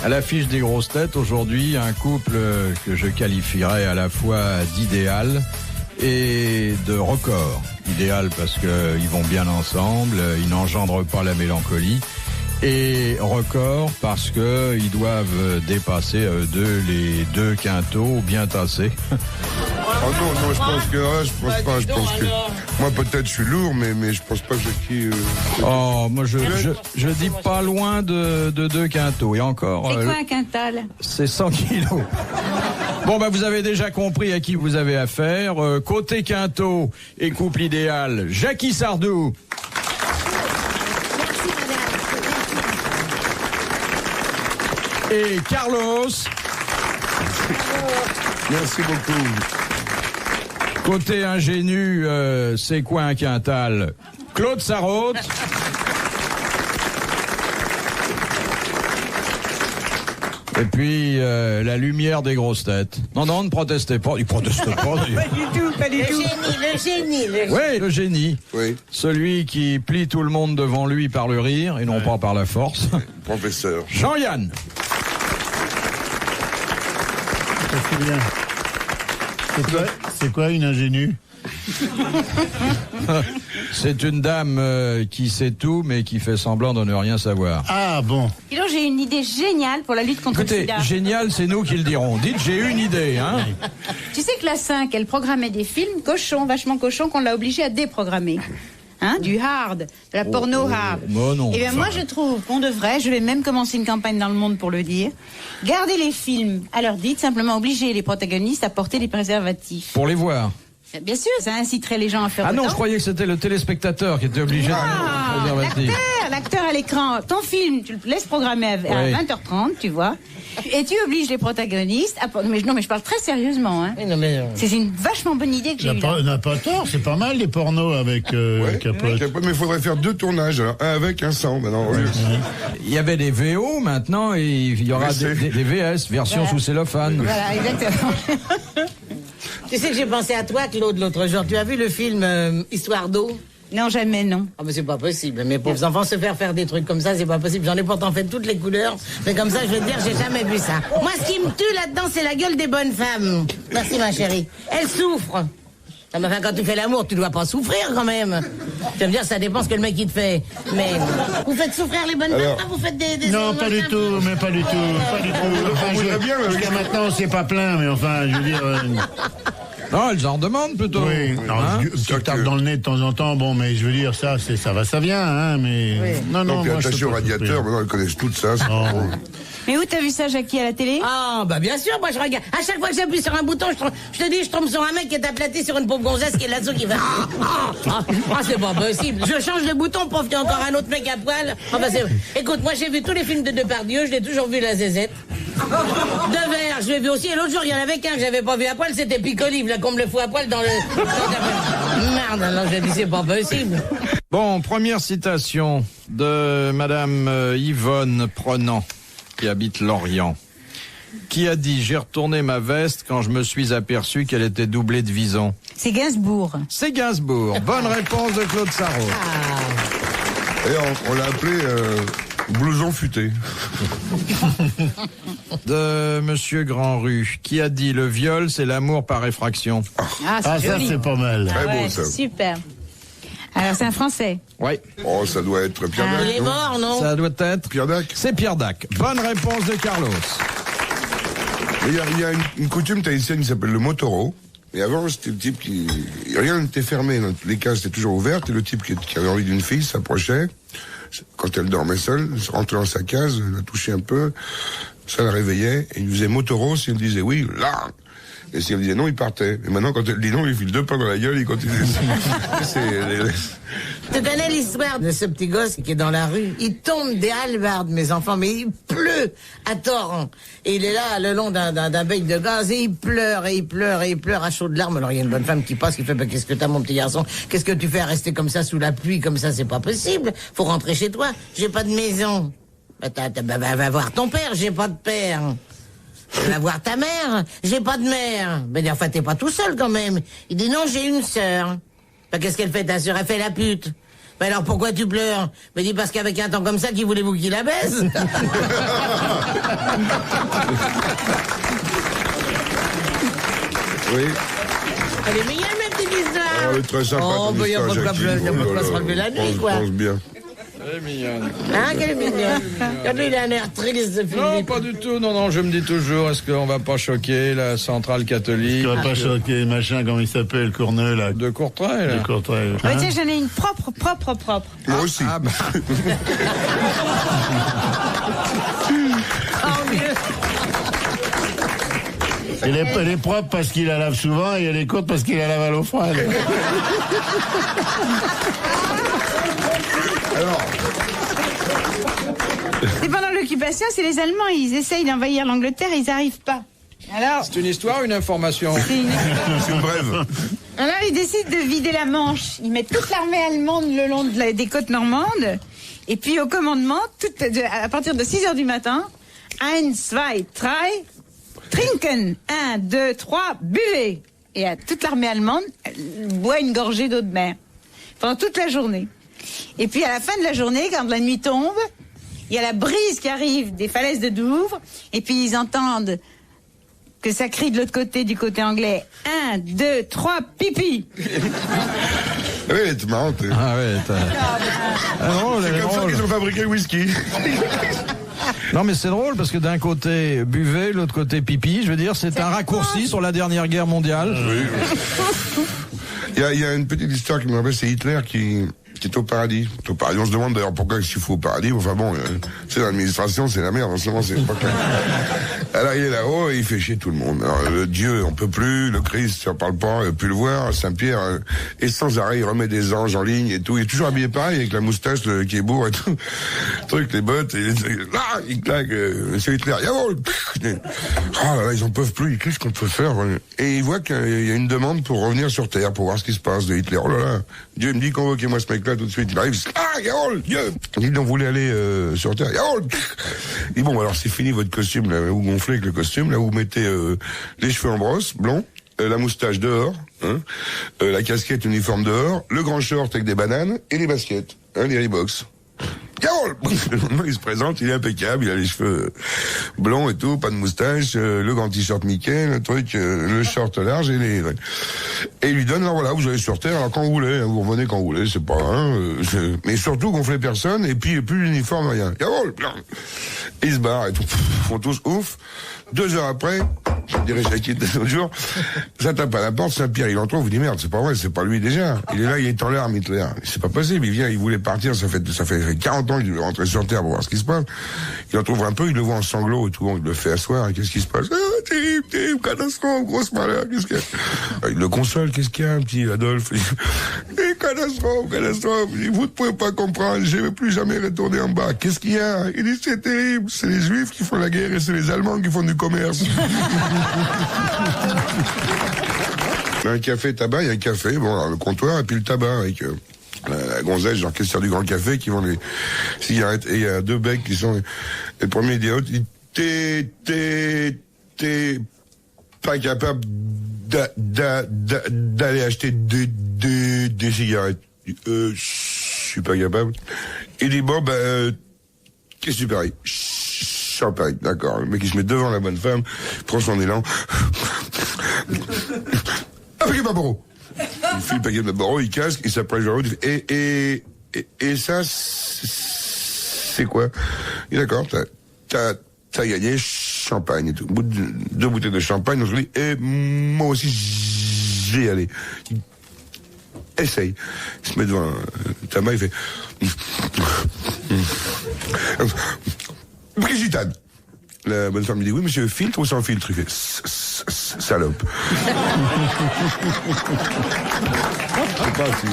À l'affiche des grosses têtes, aujourd'hui, un couple que je qualifierais à la fois d'idéal et de record. Idéal parce qu'ils vont bien ensemble, ils n'engendrent pas la mélancolie. Et record parce que ils doivent dépasser les 2 quintaux bien tassés. Oh non, je pense que moi peut-être je suis lourd, mais je pense pas que j'ai qui. Oh, moi je dis pas loin de 2 quintaux et encore. C'est quoi un quintal? C'est 100 kilos. Bon, vous avez déjà compris à qui vous avez affaire. Côté quintot et couple idéal, Jackie Sardou. Et Carlos. Merci beaucoup. Côté ingénu, c'est quoi un quintal? Claude Sarraute. Et puis, la lumière des grosses têtes. Non, ne protestez pas. Il proteste pas. Pas du tout. Le génie. Oui, le génie. Oui. Celui qui plie tout le monde devant lui par le rire et non pas par la force. Professeur. Jean-Yann. C'est bien. C'est quoi une ingénue? C'est une dame qui sait tout, mais qui fait semblant de ne rien savoir. Ah bon. Et donc j'ai une idée géniale pour la lutte contre le Écoutez, sida. génial, c'est nous qui le dirons. Dites, j'ai une idée, hein. Tu sais que la 5, elle programmait des films vachement cochons, qu'on l'a obligé à déprogrammer. Hein, du hard, de la porno hard. Non. Eh bien, moi, je trouve qu'on devrait, je vais même commencer une campagne dans le monde pour le dire, garder les films à leur dite, simplement obliger les protagonistes à porter des préservatifs. Pour les voir. Bien sûr, ça inciterait les gens à faire Ah non, autant. je croyais que c'était le téléspectateur qui était obligé de mettre le préservatif. L'acteur à l'écran, ton film, tu le laisses programmer à 20h30, tu vois, et tu obliges les protagonistes à... mais je parle très sérieusement, hein. C'est une vachement bonne idée que j'ai eue là. N'a pas tort, c'est pas mal les pornos avec Capote. Mais il faudrait faire 2 tournages, alors, un avec, un sans. Maintenant, Il y avait des VO maintenant et il y aura des VS, version sous cellophane. Voilà, exactement. Tu sais que j'ai pensé à toi, Claude, l'autre jour. Tu as vu le film Histoire d'eau? Non, jamais, non. Ah, mais c'est pas possible. Mes pauvres enfants se faire des trucs comme ça, c'est pas possible. J'en ai pourtant fait toutes les couleurs. Mais comme ça, je vais te dire, j'ai jamais vu ça. Moi, ce qui me tue là-dedans, c'est la gueule des bonnes femmes. Merci, ma chérie. Elles souffrent. Ah, mais enfin, quand tu fais l'amour, tu dois pas souffrir quand même. Tu vas me dire, ça dépend ce que le mec il te fait. Mais vous faites souffrir les bonnes femmes quand vous faites des Non, pas du tout, mais pas du tout. Enfin, jusqu'à maintenant, c'est pas plein, mais enfin, je veux dire... Non, elles en demandent plutôt. Oui, tu tapes dans le nez de temps en temps, bon, mais je veux dire, ça va, bien, hein, mais... Oui. Non, puis moi, attaché au radiateur, maintenant, ils connaissent tout ça. Mais où t'as vu ça, Jackie, à la télé? Ah, bien sûr, moi je regarde. À chaque fois que j'appuie sur un bouton, je te dis, je tombe sur un mec qui est aplati sur une pauvre gonzesse qui est là-dessous qui fait... c'est pas possible. Je change de bouton, pour qu'il y a encore un autre mec à poil. Écoute, moi j'ai vu tous les films de Depardieu, je l'ai toujours vu la zézette. Devers, je l'ai vu aussi, et l'autre jour, il y en avait qu'un que j'avais pas vu à poil, c'était Piccolive, là, qu'on me le fout à poil dans le... Merde, alors j'ai dit, c'est pas possible. Bon, première citation de Madame Yvonne Prenant, qui habite Lorient, qui a dit « J'ai retourné ma veste quand je me suis aperçu qu'elle était doublée de vison ». C'est Gainsbourg. C'est Gainsbourg. Bonne réponse de Claude Sarraute. Et on l'a appelé blouson futé. De Monsieur Grandrue, qui a dit « Le viol, c'est l'amour par effraction ». Ah, ça, joli. c'est pas mal. Très beau, ça. Super. Alors, c'est un Français. Oui. Oh, ça doit être Pierre Dac. Il est mort, non? Ça doit être... Pierre Dac. C'est Pierre Dac. Bonne réponse de Carlos. Il y a une coutume tahitienne qui s'appelle le motoro. Et avant, c'était le type qui... Rien n'était fermé. Dans les cases étaient toujours ouvertes. Et le type qui avait envie d'une fille s'approchait. Quand elle dormait seule, rentrait dans sa case, la touchait un peu. Ça la réveillait. Et il lui faisait motoro. Si elle disait oui, là... Et si elle disait non, il partait. Et maintenant, quand elle dit non, il file 2 pains dans la gueule, il continue. Tu connais l'histoire de ce petit gosse qui est dans la rue? Il tombe des hallebardes, mes enfants, mais il pleut à torrent. Et il est là, le long d'un bec de gaz, et il pleure, et il pleure, et il pleure à chaudes larmes. Alors il y a une bonne femme qui passe, qui fait, bah, qu'est-ce que t'as, mon petit garçon? Qu'est-ce que tu fais à rester comme ça sous la pluie, comme ça? C'est pas possible. Faut rentrer chez toi. J'ai pas de maison. Va voir ton père, j'ai pas de père. Va voir ta mère, j'ai pas de mère. Ben enfin, t'es pas tout seul quand même. Il dit non, j'ai une sœur. Ben, qu'est-ce qu'elle fait, ta sœur? Elle fait la pute. Mais alors pourquoi tu pleures? Me dis parce qu'avec un temps comme ça, qui voulez-vous qu'il la baise? Oui. Elle est mignonne, ma petite histoire. Elle est très sympa. Oh, ton bah, y a histoire, pas de quoi Jackie. pleurer, y a pas de quoi se relever la nuit, quoi. Pense bien. Elle est mignonne. Hein, qu'elle est mignonne. Regardez, il a un air triste, Philippe. Non, pas du tout. Non, je me dis toujours, est-ce qu'on va pas choquer la centrale catholique? Tu vas pas choquer, machin, comment il s'appelle, Courneux, là. De Courtrai, là. De Courtrai. Ouais, Hein? tiens, j'en ai une propre. Moi aussi. Ah, bah. Elle est propre parce qu'il la lave souvent et elle est courte parce qu'il la lave à l'eau froide. Alors, Et pendant l'occupation, c'est les Allemands, ils essayent d'envahir l'Angleterre, ils n'arrivent pas. Alors, C'est une histoire ou une information? c'est une- c'est bref. Alors, ils décident de vider la Manche. Ils mettent toute l'armée allemande le long des côtes normandes. Et puis, au commandement, à partir de 6 heures du matin, 1, 2, 3, trinken. 1, 2, 3, buvez. Et toute l'armée allemande boit une gorgée d'eau de mer. Pendant toute la journée. Et puis, à la fin de la journée, quand la nuit tombe, il y a la brise qui arrive des falaises de Douvres. Et puis, ils entendent que ça crie de l'autre côté, du côté anglais. 1, 2, 3, pipi. Oui, c'est marrant. Ah ouais, C'est comme ça qu'ils ont fabriqué le whisky. Non, mais c'est drôle parce que d'un côté buvez, de l'autre côté pipi. Je veux dire, c'est un raccourci sur la dernière guerre mondiale. Oui. Il y a une petite histoire qui me rappelle, c'est Hitler qui est au paradis. Au paradis, on se demande d'ailleurs pourquoi il faut au paradis. Enfin bon, c'est l'administration, c'est la merde. En ce moment, c'est pas clair. Alors il est là-haut et il fait chier tout le monde. Alors, le Dieu, on peut plus. Le Christ, on parle pas, on peut plus le voir. Saint-Pierre, et sans arrêt, il remet des anges en ligne et tout. Il est toujours habillé pareil, avec la moustache qui est beau et tout. Le truc, les bottes, et là, il claque. Monsieur Hitler, yaoul. Oh là là, ils en peuvent plus. Qu'est-ce qu'on peut faire? Et il voit qu'il y a une demande pour revenir sur Terre, pour voir ce qui se passe de Hitler. Oh là là, Dieu me dit, convoquez-moi ce mec-là tout de suite. Il arrive, yaoul, Dieu. Il dit, on voulait aller sur Terre. Yaoul. Il dit, bon, alors c'est fini votre costume, là, vous gonflez avec le costume, là, vous mettez les cheveux en brosse, blond, la moustache dehors, hein, la casquette uniforme dehors, le grand short avec des bananes et les baskets, hein, les Reeboks. Il se présente, il est impeccable, il a les cheveux blonds et tout, pas de moustache, le grand t-shirt Mickey, le truc, le short large et il lui donne, alors voilà, vous allez sur Terre, alors quand vous voulez, hein, vous revenez quand vous voulez, c'est pas, mais surtout gonflez personne et puis plus l'uniforme, rien. Et il se barre et tout, font tous ouf. 2 heures après, je dirais Jackie l'autre jour, ça tape à la porte, Saint-Pierre, il entre, vous dit merde, c'est pas vrai, c'est pas lui déjà. Il est là, il est en larmes, Hitler. C'est pas possible, il vient, il voulait partir, ça fait 40 ans qu'il voulait rentrer sur Terre pour voir ce qui se passe. Il en trouve un peu, il le voit en sanglots et tout, il le fait asseoir, et qu'est-ce qui se passe? Ah, terrible, catastrophe, grosse malheur, qu'est-ce qu'il y a? Il le console, qu'est-ce qu'il y a, un petit Adolphe? Catastrophe, vous ne pouvez pas comprendre, je ne vais plus jamais retourner en bas. Qu'est-ce qu'il y a? Il dit, c'est terrible, c'est les Juifs qui font la guerre et c'est les Allemands qui font du commerce. Un café tabac, il y a un café, bon, alors, le comptoir et puis le tabac avec la gonzesse, genre caissière du grand café qui vend les cigarettes. Et il y a 2 becs qui sont les premiers idiots. Il dit t'es pas capable d'aller acheter des cigarettes. Je suis pas capable. Il dit bon qu'est-ce que tu paries? Champagne, d'accord. Le mec il se met devant la bonne femme, prend son élan. Un paquet de Marlboro. Il file le paquet de Marlboro, il casque, il s'approche vers l'autre, et ça, c'est quoi? Et d'accord, t'as gagné champagne et tout. 2 bouteilles de champagne, on se dit, et moi aussi, j'y allais. Essaye. Il se met devant un tabac, il fait... Brigitane. La bonne femme lui dit, oui, monsieur, filtre ou sans filtre? Il fait, salope. C'est pas si.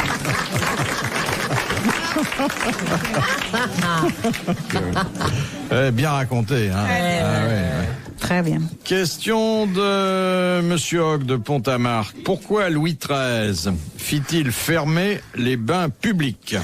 Bien raconté, hein. Ouais. Très bien. Question de Monsieur Hogg de Pont-à-Marc. Pourquoi Louis XIII fit-il fermer les bains publics?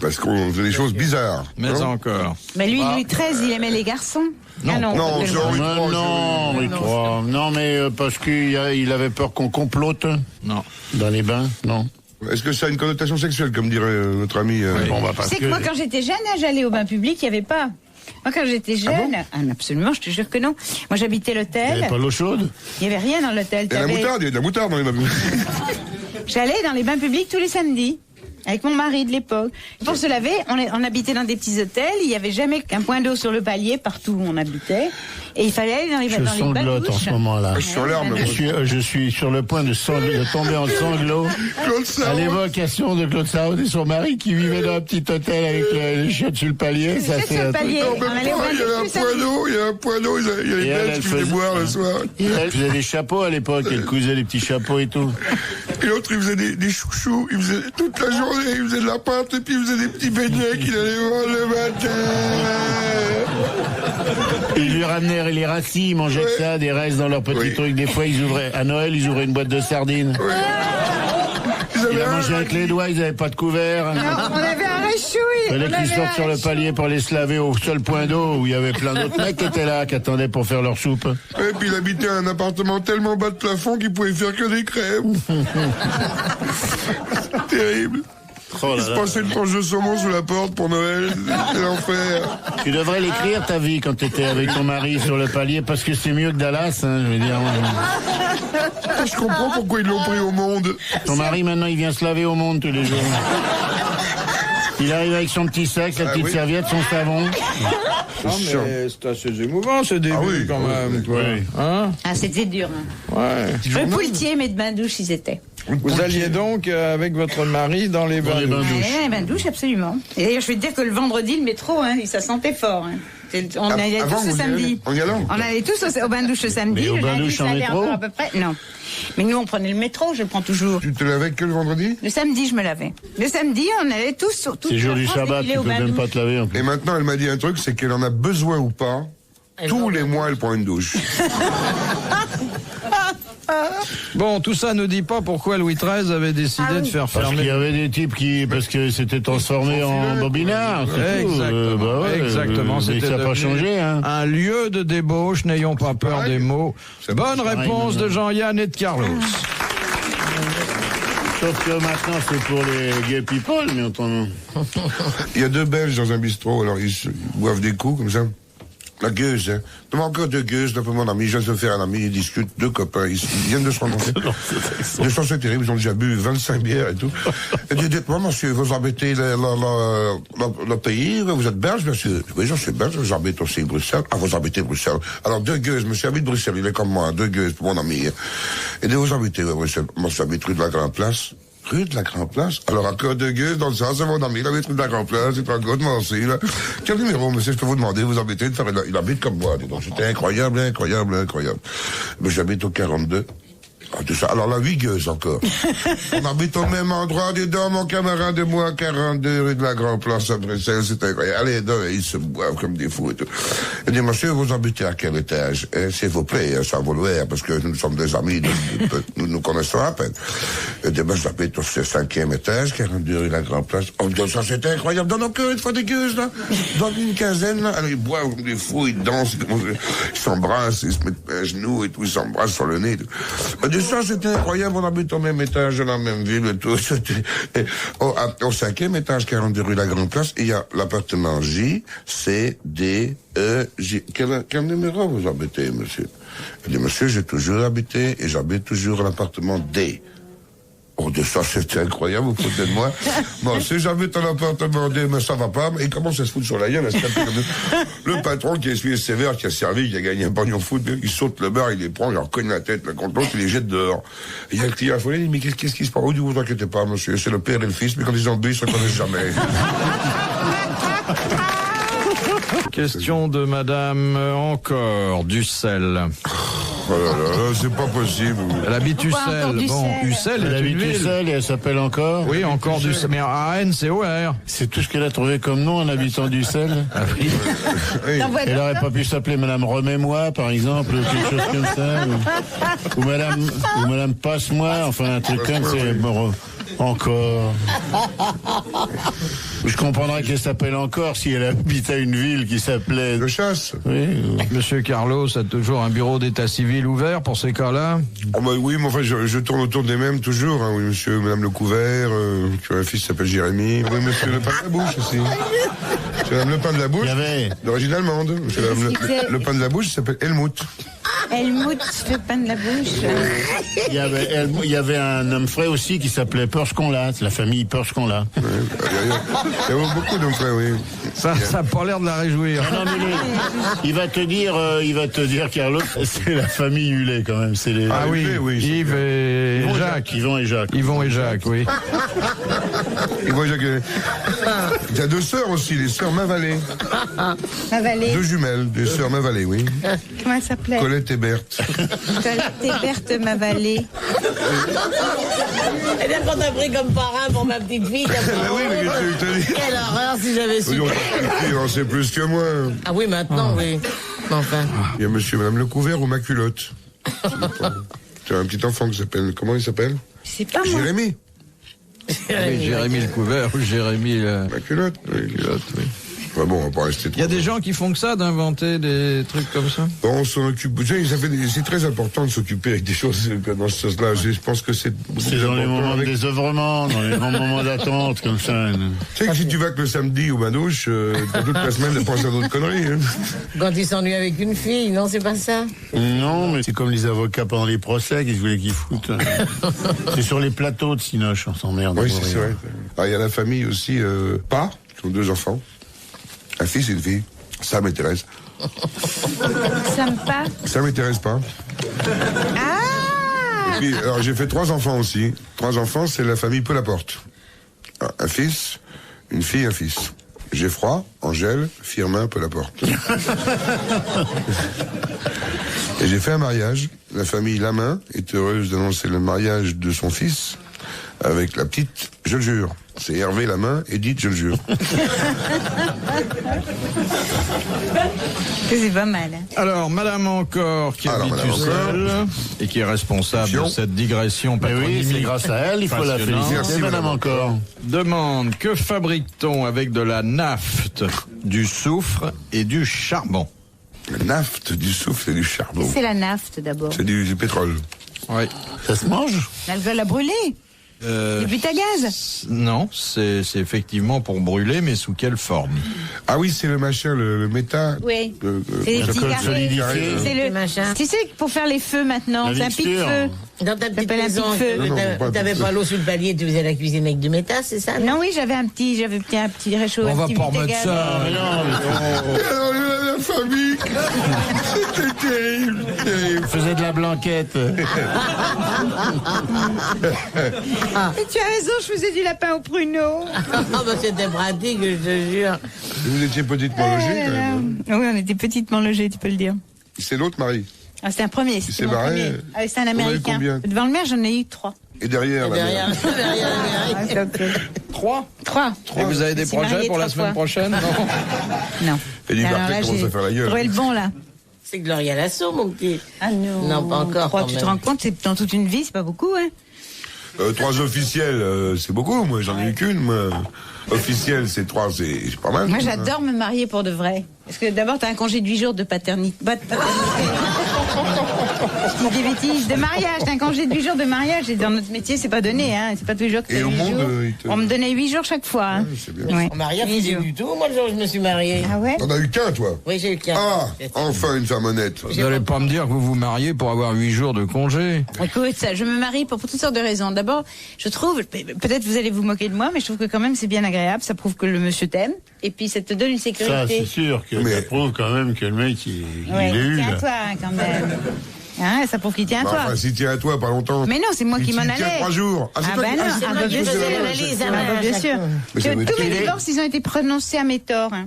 Parce qu'on faisait des choses bizarres. Mais hein? Encore. Mais lui, Louis XIII, il aimait les garçons. Non. Ah non, Non, c'est Henri III. Non, Henri III. Non, mais parce qu'il avait peur qu'on complote Non. dans les bains, non. Est-ce que ça a une connotation sexuelle, comme dirait notre ami Bon, bah, Tu parce sais que moi, quand j'étais jeune, j'allais au bain public, il n'y avait pas. Moi, quand j'étais jeune, absolument, je te jure que non. Moi, j'habitais il n'y l'hôtel. avait pas l'eau chaude. Il n'y avait rien dans l'hôtel. Il y a de la moutarde dans les bains. J'allais dans les bains publics tous les samedis. Avec mon mari de l'époque. Pour se laver, on habitait dans des petits hôtels. Il n'y avait jamais qu'un point d'eau sur le palier partout où on habitait. Et il fallait aller dans les bains douches. Je sanglote en ce moment-là. Je suis sur l'arme. Je suis sur le point de tomber en sanglots Claude à Sarraud. l'évocation de Claude Sarraud et son mari qui vivait dans un petit hôtel avec les chiottes sur le palier. Ça Sur fait le un truc. palier. Non, On même allait au pas, bain il y avait un douche le point samedi. d'eau, il y a les Et elle Belges qui venaient faisait- boire le soir. Elle faisait des chapeaux à l'époque, elle cousait des petits chapeaux et tout. Et l'autre, il faisait des chouchous, il faisait toute la journée, il faisait de la pâte, et puis il faisait des petits beignets qu'il allait voir le matin. Ils lui ramenaient les racines, ils mangeaient que ça, des restes dans leurs petits Oui. trucs. Des fois, à Noël, ils ouvraient une boîte de sardines. Ils Ils avaient la un mangeaient avec les doigts, ils n'avaient pas de couvert. Non, on avait un réchouille. Il fallait On qu'ils avait sortent un sur le réchouille. palier pour aller se laver au seul point d'eau où il y avait plein d'autres mecs qui étaient là, qui attendaient pour faire leur soupe. Et puis il habitait un appartement tellement bas de plafond qu'il pouvait faire que des crèmes. Terrible. Oh Il là se là. passait une tranche de saumon sous la porte pour Noël. C'est l'enfer. Tu devrais l'écrire ta vie quand tu étais avec ton mari sur le palier parce que c'est mieux que Dallas, hein, je veux dire. Je comprends pourquoi ils l'ont pris au monde. Ton mari maintenant il vient se laver au monde tous les jours. Il arrive avec son petit sac, sa petite oui. serviette, son savon. Non, mais c'est assez émouvant ce début Ah oui, quand même. Quoi. oui. Hein Ah, c'était dur. Hein. Ouais. Le pouletier, mais de bain douche, ils étaient. Vous alliez donc avec votre mari dans les bains les bains douches. douche. Ouais, bain douche, absolument. Et d'ailleurs, je vais te dire que le vendredi, le métro, hein, ça sentait fort. Hein. On allait Avant, tous vous le y allez samedi. En y allant On allait tous au bain douche le samedi. Mais au Le bain lundi, douche ça en allait métro encore à peu près. Non. Mais nous, on prenait le métro, je le prends toujours. Tu te lavais que le vendredi? Le samedi, je me lavais. Le samedi, on allait tous sur toute C'est jour la du France sabbat, défiler tu au peux bain même douche. pas te laver en plus. Et maintenant, elle m'a dit un truc, c'est qu'elle en a besoin ou pas. Tous les mois, elle prend une douche. Bon, tout ça ne dit pas pourquoi Louis XIII avait décidé de faire Parce qu'il y fermer. avait des types parce que c'était transformé en bobinard, c'est tout. Exactement. Bah ouais, Exactement. mais C'était ça n'a pas devenu changé, hein. un lieu de débauche, n'ayons pas peur pareil. des mots. Bonne pareil, réponse non, de non. Jean-Yann et de Carlos. Sauf que maintenant c'est pour les gay people, mais autrement. Il y a deux Belges dans un bistrot, alors ils boivent des coups comme ça. La gueuse, hein. Demande encore deux gueuses, là, pour mon ami. Je viens de se faire un ami, ils discutent, deux copains, ils viennent de se rencontrer. Les gens, c'est terrible, ils ont déjà bu 25 bières et tout. Et dit, dites-moi, monsieur, vous habitez le pays, vous êtes belge, monsieur? Oui, je suis belge, j'habite aussi Bruxelles. Ah, vous habitez Bruxelles. Alors, deux gueuses, monsieur habite Bruxelles, il est comme moi, deux gueuses pour mon ami. Et de vous habitez, Bruxelles? Moi, j'habite rue de la Grande Place. Rue de la Grande Place. Alors, encore deux gueuses dans le sens, c'est mon ami, il habite rue de la Grande Place, c'est un gros de moi aussi, là. Quel numéro, monsieur, je peux vous demander, vous habitez, il habite comme moi, dis donc, c'était incroyable, incroyable, incroyable. Mais j'habite au 42. Ah, tout ça. Alors, la 8 gueuses encore. On habite au même endroit, dis donc, mon camarade de moi, 42 rue de la Grande Place à Bruxelles, c'est incroyable. Allez, donc, ils se boivent comme des fous et tout. Il dit, monsieur, vous habitez à quel étage? S'il vous plaît, sans vouloir, parce que nous sommes des amis, nous nous connaissons à peine. Il dit, ben, j'habite au 5e étage, 42 rue de la Grande Place. Oh, ça, c'est incroyable. Donne encore une fois des gueuses, là. Donne une quinzaine, là. Alors, ils boivent comme des fous, ils dansent, ils s'embrassent, ils se mettent à genoux et tout, ils s'embrassent sur le nez et tout. Et ça, c'était incroyable, on habite au même étage, dans la même ville et tout. Au 5e étage, 42 rue de la Grande Place, il y a l'appartement J, C, D, E, J. Quel numéro vous habitez, monsieur? Il dit, monsieur, j'ai toujours habité et j'habite toujours à l'appartement D. Oh, de ça, c'était incroyable, vous foutez de moi. Bon, si j'habite à l'appartement D, mais ça va pas, mais il commence à se foutre sur la gueule, le patron qui a essuyé sévère, qui a servi, qui a gagné un pognon fou, il saute le bar, il les prend, il leur cogne la tête, le contre l'autre, il les jette dehors. Et il y a le client affolé, il dit, mais qu'est-ce qui se passe? Oh, vous inquiétez pas, monsieur, c'est le père et le fils, mais quand ils ont bu, ils se reconnaissent jamais. Question de madame encore, Dussel. Oh là là, c'est pas possible. Elle habite Pourquoi encore Ussel. Bon, Ussel Ussel Elle est une habite ville. Ussel et elle s'appelle encore. Oui, encore Dussel. Mais à Rennes, c'est OR. C'est tout ce qu'elle a trouvé comme nom en habitant d'Ussel. Ah oui. Elle aurait pas pu s'appeler Madame Remets-moi, par exemple, ou quelque chose comme ça. Ou Madame Passe-moi, enfin un truc comme ça. Encore. Je comprendrais qu'elle s'appelle encore si elle habite à une ville qui s'appelait... Le chasse. Oui. Monsieur Carlos a toujours un bureau d'état civil ouvert pour ces cas-là? Ah bah oui, mais enfin, je tourne autour des mêmes toujours. Hein. Oui, monsieur, madame Le Couvert, tu as un fils qui s'appelle Jérémy. Oui, monsieur Le Pain de la Bouche aussi. Monsieur madame Le Pain de la Bouche, d'origine allemande. Monsieur madame le Pain de la Bouche, il s'appelle Helmut. Helmut, le pain de la bouche. Il y avait un homme frais aussi qui s'appelait Perschconlat, la famille Perschconlat. Il y a beaucoup d'hommes frais, oui. Ça n'a pas l'air de la réjouir. Non, mais il va te dire, Carlos, c'est la famille Hullet quand même. C'est les... Ah oui, Yves et Jacques. Yvon et Jacques. Yvon et Jacques, oui. Yvon et Jacques. Il y a 2 sœurs aussi, les sœurs Mavalé. Mavalé. 2 jumelles, des sœurs Mavalé, oui. Comment elle s'appelait? Colette et Berthe. Colette et Berthe Mavalé. Et bien qu'on t'a pris comme parrain pour ma petite fille. Oui, mais qu'est-ce que je te dis? Quelle horreur si j'avais su. On sait plus que moi. Ah oui, maintenant, oui. Enfin. Il y a monsieur et madame Le Couvert ou ma culotte. Tu as un petit enfant qui s'appelle... Comment il s'appelle? C'est pas moi. Jérémy. Oui, Jérémy Le Couvert ou Jérémy Ma culotte, oui. oui. Enfin bon, on va pas rester trop... Il y a des gens qui font que ça, d'inventer des trucs comme ça? Bon, on s'en occupe. Tu sais, c'est très important de s'occuper avec des choses dans ce sens-là. Je pense que c'est dans les moments de désœuvrement, dans les grands moments d'attente, comme ça. Tu sais que si tu vas que le samedi au Manouche, t'as toute la semaine de penser à d'autres conneries. Hein. Quand il s'ennuie avec une fille, non, c'est pas ça? Non, mais c'est comme les avocats pendant les procès, qu'ils voulaient qu'ils foutent. C'est sur les plateaux de Cinoche, on s'emmerde. Oui, c'est vrai. Ah, il y a la famille aussi, pas, qui ont 2 enfants. Un fils et une fille, Sam et Thérèse. Sympa. Sam et Thérèse pas. Ah! Et puis, alors j'ai fait 3 enfants aussi. 3 enfants, c'est la famille Pelaporte. Un fils, une fille, un fils. Geoffroy, Angèle, Firmin, Pelaporte. Et j'ai fait un mariage. La famille Lamain est heureuse d'annoncer le mariage de son fils avec la petite, je le jure. C'est Hervé Lamain, Edith, je le jure. C'est pas mal. Alors, madame encore, qui habite seule et qui est responsable de cette digression patronymique. Oui, c'est grâce à elle, il faut la féliciter. Merci, madame encore. Demande, que fabrique-t-on avec de la nafte, du soufre et du charbon? La nafte, du soufre et du charbon. C'est la nafte d'abord. C'est du pétrole. Oui. Ça se mange? L'alcool à brûler. Du but à gaz. Non, c'est effectivement pour brûler, mais sous quelle forme? Ah oui, c'est le machin, le méta. Oui. C'est les petits carrés. C'est le machin. Tu sais, pour faire les feux maintenant, c'est un pic-feu. Dans ta petite s'appelle un maison, pic-feu. t'avais pas l'eau sous le palier, tu faisais la cuisine avec du méta, c'est ça? Non, oui, j'avais un petit réchaud. On un va petit pas but à remettre gaz. ça. Alors, la famille. C'était terrible, terrible. On faisait de la blanquette. Et tu as raison, je faisais du lapin au pruneau. Ah bah c'était pratique, je te jure. Vous étiez petitement logés, quand même. Oui, on était petitement logés, tu peux le dire. C'est l'autre mari. Ah, c'était un premier. Il C'était s'est mon barré. premier. Ah, c'est un Vous en avez Américain. combien? Devant le maire, j'en ai eu 3. Et derrière, la Derrière, mère. derrière. 3? 3. Et vous avez des Je suis projets mariée pour la 3 semaine fois. prochaine? Non. Non. Et du Alors là, Bartet commence j'ai à faire la gueule. trouvé le bon, là. C'est Gloria Lasso, mon petit. Ah non. Non, pas encore, quand Tu te même. rends compte, c'est dans toute une vie, c'est pas beaucoup, hein. 3 officiels, c'est beaucoup. Moi, j'en ai eu qu'une. Moi. Officiel, c'est 3, c'est pas mal. Moi, j'adore me marier pour de vrai. Parce que d'abord, t'as un congé de 8 jours de paternité. Je dis des bêtises. De mariage, t'as un congé de 8 jours de mariage. Et dans notre métier, c'est pas donné, hein. C'est pas tous les jours que Et t'as au 8 monde, jours. il te- On me donnait 8 jours chaque fois, hein. C'est bien. Ouais. On m'a rien 8 fait jours. du tout, moi, le jour où je me suis mariée. Ah ouais? T'en as eu qu'un, toi. Oui, j'ai eu le cas. Ah, enfin une femme honnête. Vous n'allez pas me dire que vous vous mariez pour avoir 8 jours de congé? Écoute, ça, je me marie pour toutes sortes de raisons. D'abord, je trouve, peut-être vous allez vous moquer de moi, mais je trouve que quand même c'est bien agréable. Ça prouve que le monsieur t'aime. Et puis ça te donne une Ça, c'est sécurité. sûr que Mais- ça prouve quand même que le mec, il Ouais, est eu, tiens à là. toi, hein, quand même. Hein, ça prouve qu'il tient à Bah, toi. enfin, s'il tient à toi, pas longtemps. Mais non, c'est moi qui m'en Il tient allais. 3 jours. Ah c'est toi bah qui- non, c'est ah toi bah qui bien faisais sûr, la la valise. valise, Ah bah, bien sûr. Mais ça Que veut tous mes dire- divorces, ils ont été prononcés à mes torts. Hein.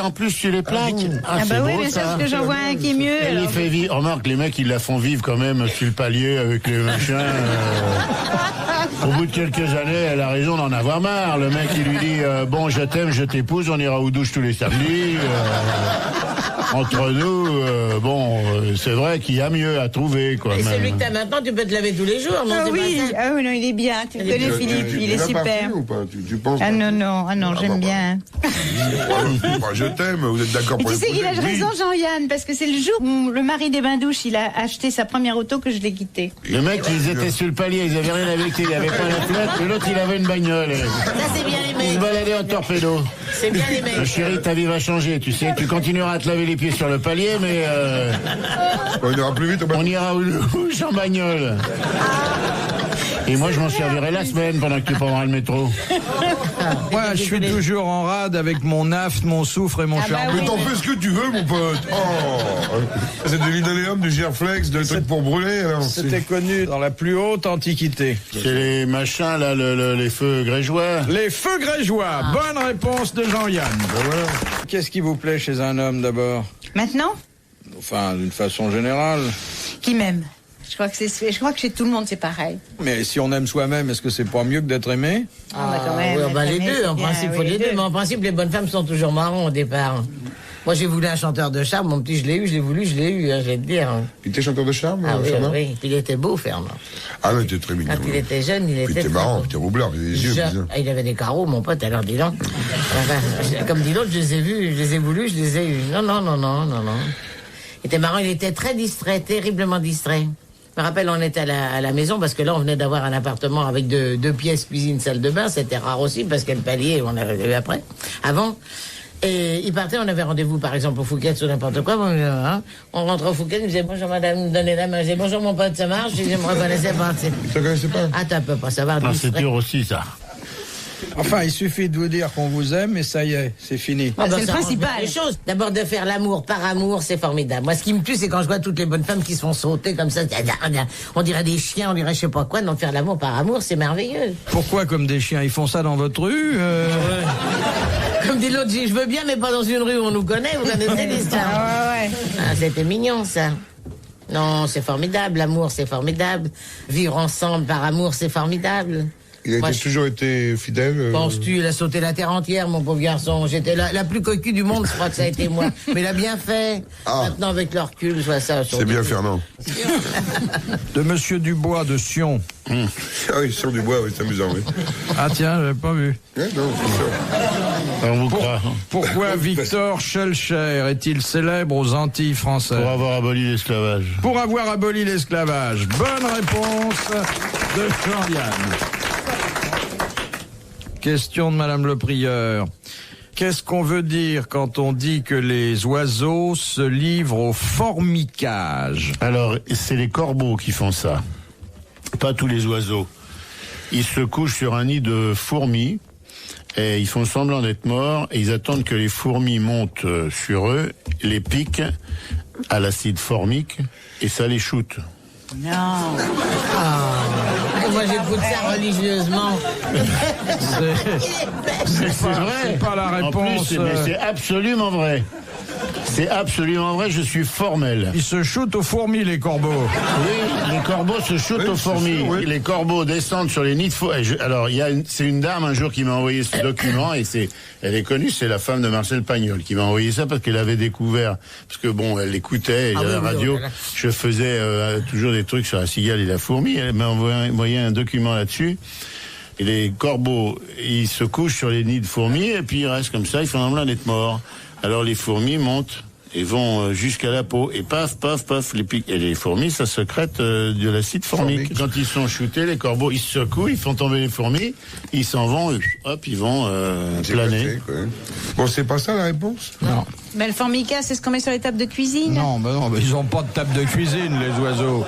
En plus, tu les plaques. Ah c'est bah oui, beau, bien sûr, ça. parce que j'en vois un qui est mieux. Elle les alors. fait vivre. Remarque, les mecs, ils la font vivre quand même sur le palier avec les machins. Au bout de quelques années, elle a raison d'en avoir marre. Le mec, il lui dit bon, je t'aime, je t'épouse, on ira aux douches tous les samedis. Entre nous, c'est vrai qu'il y a mieux à trouver, quoi. Et même. celui que t'as maintenant, tu peux te laver tous les jours, non? Ah c'est oui, pas ça non, il est bien. Tu le connais, Philippe, il est l'as super. parti ou pas tu penses Ah non, j'aime bien. Je t'aime, vous êtes d'accord Et pour tu sais qu'il a l'épouser? raison, Jean-Yann, parce que c'est le jour où le mari des bains-douches, il a acheté sa première auto que je l'ai quitté. Le mec, ils étaient sur le palier, ils avaient rien avec lui, il avait pas la flotte, et l'autre, il avait une bagnole. Ça, c'est bien les Il se mecs. baladait en torpedo. C'est bien les mecs. Chérie, ta vie va changer, tu sais, tu continueras à te laver les pieds sur le palier, mais On ira plus vite. on ira aux douches en bagnole. Et moi, je m'en servirai la semaine pendant que tu prendras le métro. Moi, je suis toujours en rade avec mon naft, mon soufre et mon Ah bah charbon. Mais t'en fais ce que tu veux, mon pote. Oh, c'est de linoléum, du Girflex, de trucs pour brûler. Alors. C'était connu dans la plus haute antiquité. C'est les machins, là, les feux grégeois. Les feux grégeois. Bonne réponse de Jean-Yann. Qu'est-ce qui vous plaît chez un homme d'abord? Maintenant, Enfin, d'une façon générale. qui m'aime. Je crois que chez tout le monde, c'est pareil. Mais si on aime soi-même, est-ce que c'est pas mieux que d'être aimé? Quand même, oui, bah, les mais deux, c'est en bien, principe, oui, faut les les deux. deux. Mais en principe, les bonnes femmes sont toujours marrons au départ. Moi, j'ai voulu un chanteur de charme. Mon petit, je l'ai eu, je l'ai voulu, je l'ai eu, je vais te dire. Il était chanteur de charme, Ah oui, Fernand oui. Puis il était beau, Fernand. Ah non, il était très mignon. Quand il était jeune, il Puis était il était très marrant, beau. puis il était roublard, il avait des yeux bizarres. Ah, il avait des carreaux, mon pote, alors dis donc. Enfin, comme dit l'autre, je les ai vus, je les ai voulus, je les ai eus. Non. Il était marrant, il était très distrait, terriblement distrait. Je me rappelle, on était à la maison, parce que là, on venait d'avoir un appartement avec deux pièces, cuisine, salle de bain. C'était rare aussi, parce que le palier, on avait eu après, avant. Et il partait, on avait rendez-vous, par exemple, au Fouquet's ou n'importe quoi. On rentre au Fouquet's, il me disait, bonjour madame, vous me donnez la main. Je disais, bonjour mon pote, ça marche? Je me reconnaissais pas. Tu ne connaissais pas? Ah, tu peux pas savoir. Ah, c'est dur aussi, ça. Enfin, il suffit de vous dire qu'on vous aime et ça y est, c'est fini. Ah, c'est le ça range principal. bien les choses. D'abord, de faire l'amour par amour, c'est formidable. Moi, ce qui me tue, c'est quand je vois toutes les bonnes femmes qui se font sauter comme ça. On dirait des chiens, on dirait je sais pas quoi. Donc, faire l'amour par amour, c'est merveilleux. Pourquoi comme des chiens? Ils font ça dans votre rue? Comme dit l'autre, je veux bien, mais pas dans une rue où on nous connaît. Vous connaissez l'histoire? Ouais. Ah, c'était mignon, ça. Non, c'est formidable. L'amour, c'est formidable. Vivre ensemble par amour, c'est formidable. Il a Moi, toujours été fidèle. Penses-tu, il a sauté la terre entière, mon pauvre garçon. J'étais la plus coquille du monde, je crois que ça a été moi. Mais il a bien fait. Ah. Maintenant, avec le recul, je vois ça. C'est bien, Fernand. De Monsieur Dubois de Sion. Ah oui, sur du bois, oui, c'est amusant, oui. Ah tiens, j'avais pas vu. Ouais, non, c'est sûr. On vous croit. Pourquoi Victor Schellcher est-il célèbre aux Antilles françaises? Pour avoir aboli l'esclavage. Pour avoir aboli l'esclavage. Bonne réponse de Jean-Yann. Question de Madame le Prieur. Qu'est-ce qu'on veut dire quand on dit que les oiseaux se livrent au formicage? Alors, c'est les corbeaux qui font ça. Pas tous les oiseaux. Ils se couchent sur un nid de fourmis et ils font semblant d'être morts et ils attendent que les fourmis montent sur eux, les piquent à l'acide formique et ça les shoot. Non. Moi, j'écoute ça religieusement. C'est vrai. C'est pas la En réponse. plus, mais c'est absolument vrai. C'est absolument vrai, je suis formel. Ils se shootent aux fourmis, les corbeaux. Oui, les corbeaux se shootent Oui, aux c'est fourmis. sûr, oui. Les corbeaux descendent sur les nids de fourmis. Alors, c'est une dame un jour qui m'a envoyé ce document et elle est connue, c'est la femme de Marcel Pagnol qui m'a envoyé ça parce qu'elle avait découvert, parce que bon, elle écoutait Ah à oui, la oui, radio. voilà. Je faisais toujours des trucs sur la cigale et la fourmi. Elle m'a envoyé un document là-dessus. Et les corbeaux, ils se couchent sur les nids de fourmis et puis ils restent comme ça, ils font semblant d'être morts. Alors les fourmis montent et vont jusqu'à la peau et paf, paf, paf, les pics. Et les fourmis, ça secrète de l'acide formique. Quand ils sont shootés, les corbeaux, ils se secouent, ils font tomber les fourmis, ils s'en vont, hop, ils vont C'est planer. passé, quoi. Bon, c'est pas ça la réponse? Non. Mais le formica, c'est ce qu'on met sur les tables de cuisine. Non, ils ont pas de table de cuisine, les oiseaux.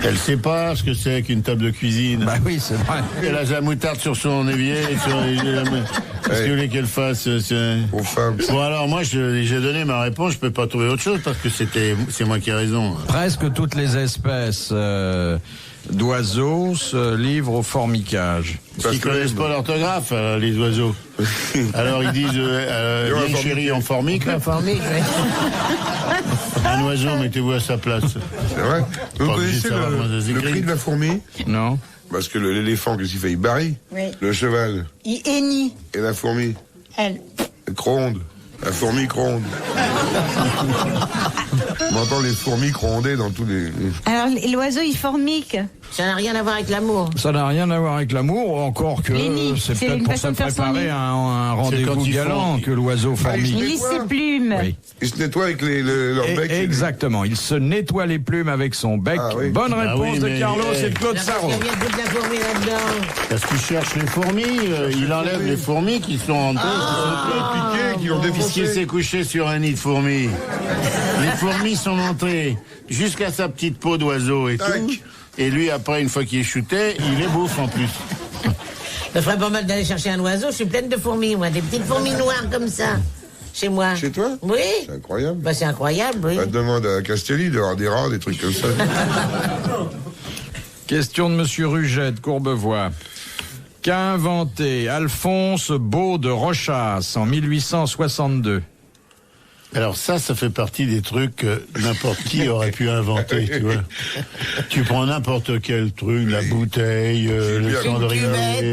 Elle sait pas ce que c'est qu'une table de cuisine. Bah oui, c'est vrai. Elle a sa moutarde sur son évier. Qu'est-ce que vous voulez qu'elle fasse? Aux femmes. Bon alors moi j'ai donné ma réponse, je peux pas trouver autre chose parce que c'est moi qui ai raison. Presque toutes les espèces d'oiseaux se livrent au formicage. Parce Ils que connaissent pas l'orthographe, les oiseaux. Alors ils disent viens chérie en formique. Formique, oui. Un oiseau, mettez-vous à sa place. C'est vrai. Vous Pas connaissez obligé de savoir comment ça le s'écrit. cri de la fourmi? Non? Parce que l'éléphant, qu'est-ce qu'il fait? Il barille. Oui. Le cheval. Il hennit. Et la fourmi. Elle. Elle gronde. La fourmi gronde. On entend les fourmis gronder dans tous les... Alors, l'oiseau, il formique. Ça n'a rien à voir avec l'amour. Ça n'a rien à voir avec l'amour, encore que Lenny, c'est c'est peut-être une pour façon se de faire son préparer nid. à un quand rendez-vous ils galant font- que l'oiseau il formique. Il lisse ses plumes. Oui. Ils se nettoient avec leur bec. Exactement, il se nettoie les plumes avec son bec. Ah oui. Bonne Ah réponse oui, de mais- Carlos et de Claude Parce Sarraud. qu'il y a toute la fourmi là-dedans. Parce qu'il cherche les fourmis, il enlève les fourmis qui sont en deux, Piqués, qui l'ont puisqu'il défoncé. s'est couché sur un nid de fourmis. Les fourmis sont montées jusqu'à sa petite peau d'oiseau et Tac. tout. Et lui, après, une fois qu'il est shooté, il les bouffe en plus. Ça ferait pas mal d'aller chercher un oiseau. Je suis pleine de fourmis, moi. Des petites fourmis noires comme ça. Chez moi. Chez toi? Oui. C'est incroyable. Bah, c'est incroyable, oui. Bah, demande à Castelli d'avoir des rats, des trucs comme ça. Question de Monsieur Ruget de Courbevoie. Qu'a inventé Alphonse Beau de Rochas en 1862? Alors ça fait partie des trucs que n'importe qui aurait pu inventer, tu vois. Tu prends n'importe quel truc, la bouteille, le cendrier,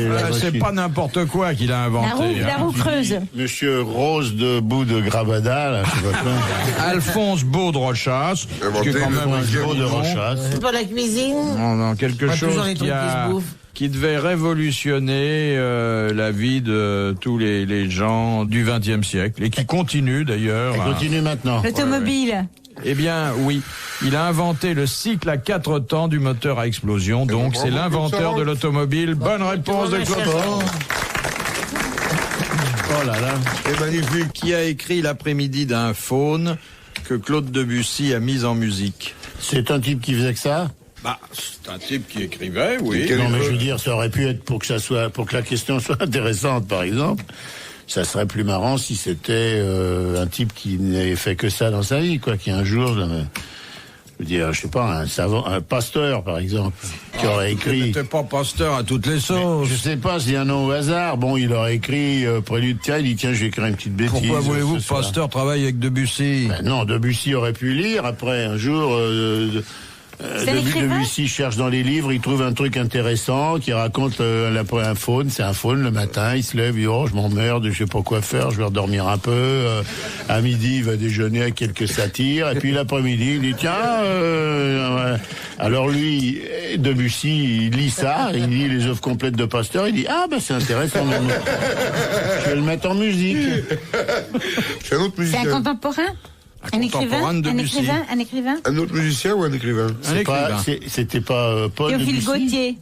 la C'est machine. pas n'importe quoi qu'il a inventé. La roue creuse. Monsieur Rose de bout de Gravada, là, je sais pas quoi. Alphonse Beau de Rochas, qui est quand même un Alphonse Beau joli de nom. Rochas. C'est pour la cuisine. Non, quelque Pas chose toujours les trucs qui se bouffent. qui devait révolutionner la vie de tous les gens du XXe siècle et qui continue d'ailleurs. Elle continue maintenant. L'automobile. Eh bien, oui. Il a inventé le cycle à 4 temps du moteur à explosion. Donc, bon, c'est bravo, l'inventeur Claude de l'automobile. Bonne réponse de Claude Sarraud. Oh là là. C'est magnifique. Qui a écrit l'après-midi d'un faune que Claude Debussy a mis en musique? C'est un type qui faisait que ça? Bah, c'est un type qui écrivait, oui. Quel- Non, mais je veux dire, ça aurait pu être pour que la question soit intéressante, par exemple. Ça serait plus marrant si c'était un type qui n'avait fait que ça dans sa vie, quoi, qui un jour, je veux dire, je sais pas, un pasteur, par exemple, qui aurait Il écrit. n'était pas pasteur à toutes les sauces. Je sais pas, c'est un nom au hasard. Bon, il aurait écrit Prélude. Tiens, il dit tiens, je vais écrire une petite bêtise. Pourquoi voulez-vous ce que soir. Pasteur travaille avec Debussy? Ben non, Debussy aurait pu lire. Après, un jour, C'est un écrivain Debussy cherche dans les livres, il trouve un truc intéressant qui raconte un faune. C'est un faune le matin, il se lève, il dit oh je m'emmerde, je sais pas quoi faire, je vais redormir un peu. À midi, il va déjeuner avec quelques satires. Et puis l'après-midi, il dit tiens. Alors lui, Debussy, il lit ça, il lit les œuvres complètes de Pasteur. Il dit ah ben c'est intéressant. Je vais le mettre en musique. C'est un autre C'est musicien. un contemporain. Un écrivain. contemporain de Un Debussy. écrivain. Un écrivain. Un autre musicien ou un écrivain? C'est pas- C'était pas Paul Théophile Debussy, Gautier.